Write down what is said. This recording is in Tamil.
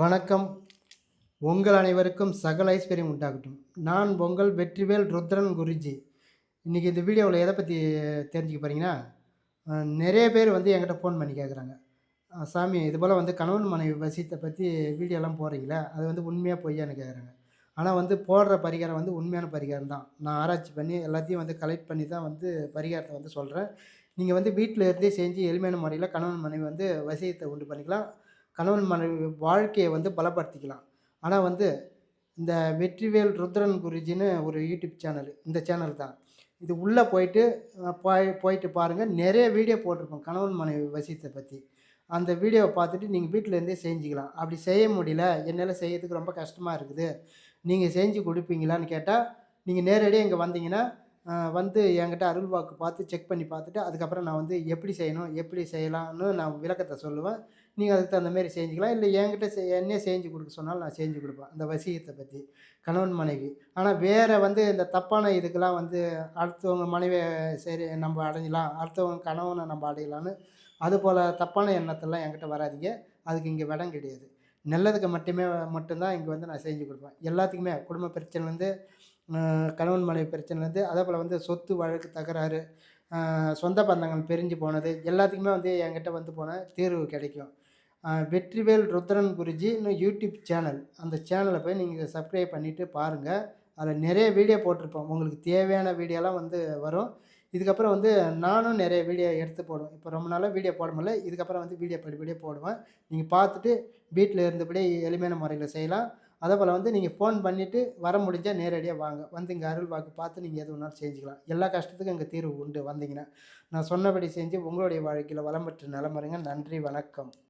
வணக்கம். உங்கள் அனைவருக்கும் சகல ஐஸ்வர்யம் உண்டாகட்டும். நான் உங்கள் வெற்றிவேல் ருத்ரன் குருஜி. இன்றைக்கி இந்த வீடியோவில் எதை பற்றி தெரிஞ்சுக்க போகிறீங்கன்னா, நிறைய பேர் வந்து என்கிட்ட ஃபோன் பண்ணி கேட்குறாங்க. சாமி இதுபோல் வந்து கணவன் மனைவி வசியத்தை பற்றி வீடியோலாம் போடுறீங்களே, அது வந்து உண்மையா பொய்யான்னு கேட்குறாங்க. ஆனால் வந்து போடுற பரிகாரம் வந்து உண்மையான பரிகாரம் தான். நான் ஆராய்ச்சி பண்ணி எல்லாத்தையும் வந்து கலெக்ட் பண்ணி தான் வந்து பரிகாரத்தை வந்து சொல்கிறேன். நீங்கள் வந்து வீட்டில் இருந்தே செஞ்சு எளிமையான முறையில் கணவன் மனைவி வந்து வசியத்தை உண்டு பண்ணிக்கலாம். கணவன் மனைவி வாழ்க்கையை வந்து பலப்படுத்திக்கலாம். ஆனா வந்து, இந்த வெற்றிவேல் ருத்ரன் குருஜின்னு ஒரு யூடியூப் சேனல். இந்த சேனல் தான். இது உள்ள போயிட்டு போயிட்டு பாருங்க. நெறைய வீடியோ போட்டிருப்போம். கணவன் மனைவி வசியத்த பத்தி. அந்த வீடியோவ பார்த்துட்டு நீங்க வீட்ல இருந்தே செஞ்சுக்கலாம். அப்படி செய்ய முடியல, என்னால செய்யறதுக்கு ரொம்ப கஷ்டமா இருக்குது. நீங்க செஞ்சு குடுப்பீங்களான்னு கேட்டா, நீங்க நேரடியா இங்க வந்தீங்கன்னா, வந்து என்கிட்ட அருள் வாக்கு பார்த்து செக் பண்ணி பார்த்துட்டு, அதுக்கப்புறம் நான் வந்து எப்படி செய்யணும், எப்படி செய்யலாம்னு நான் விளக்கத்த சொல்லுவேன். நீங்க அதுக்கு தகுந்த மாரி செஞ்சுக்கலாம். இல்ல என்கிட்ட என்னையே செஞ்சு குடுக்க சொன்னாலும் நான் செஞ்சு குடுப்பேன். அந்த வசியத்த பத்தி. கணவன், மனைவி. ஆனா வேற வந்து இந்த தப்பான இதுக்கெல்லாம் வந்து அடுத்தவங்க மனைவிய சரி நம்ம அடையலாம், அடுத்தவங்க கணவன நம்ம அடையலான்னு, அதுபோல தப்பான எண்ணத்தெல்லாம் என்கிட்ட வராதீங்க. அதுக்கு இங்க இடம் கிடையாது. நல்லதுக்கு மட்டும் தான் இங்க வந்து நான் செஞ்சு குடுப்பேன். எல்லாத்துக்குமே குடும்ப பிரச்சனைலருந்து, கணவன் மனைவி பிரச்சனைலருந்து, அதேபோல வந்து சொத்து வழக்கு தகராறு, சொந்த பந்தங்கள் பிரிஞ்சு போனது, எல்லாத்துக்குமே வந்து என்கிட்ட வந்து போனா தீர்வு கிடைக்கும். வெற்றிவேல் ருத்ரன் குருஜின்னு யூடியூப் சேனல். அந்த சேனலை போய் நீங்கள் சப்ஸ்கிரைப் பண்ணிவிட்டு பாருங்கள். அதில் நிறைய வீடியோ போட்டிருப்போம். உங்களுக்கு தேவையான வீடியோலாம் வந்து வரும். இதுக்கப்புறம் வந்து நானும் நிறைய வீடியோ எடுத்து போடுவேன். இப்போ ரொம்ப நாளாக வீடியோ போட முடியல. இதுக்கப்புறம் வந்து வீடியோ படிப்படியாக போடுவேன். நீங்கள் பார்த்துட்டு வீட்டில் இருந்தபடியே எளிமையான முறையில் செய்யலாம். அதேபோல் வந்து நீங்கள் ஃபோன் பண்ணிவிட்டு வர முடிஞ்சால் நேரடியாக வாங்க. வந்து இங்கே அருள் வாக்கு பார்த்து நீங்கள் எது வேணாலும் செஞ்சுக்கலாம். எல்லா கஷ்டத்துக்கும் இங்கே தீர்வு உண்டு வந்தீங்கன்னா. நான் சொன்னபடி செஞ்சு உங்களுடைய வாழ்க்கையில் வளம் பெற்று நலம் பெறுங்க. நன்றி, வணக்கம்.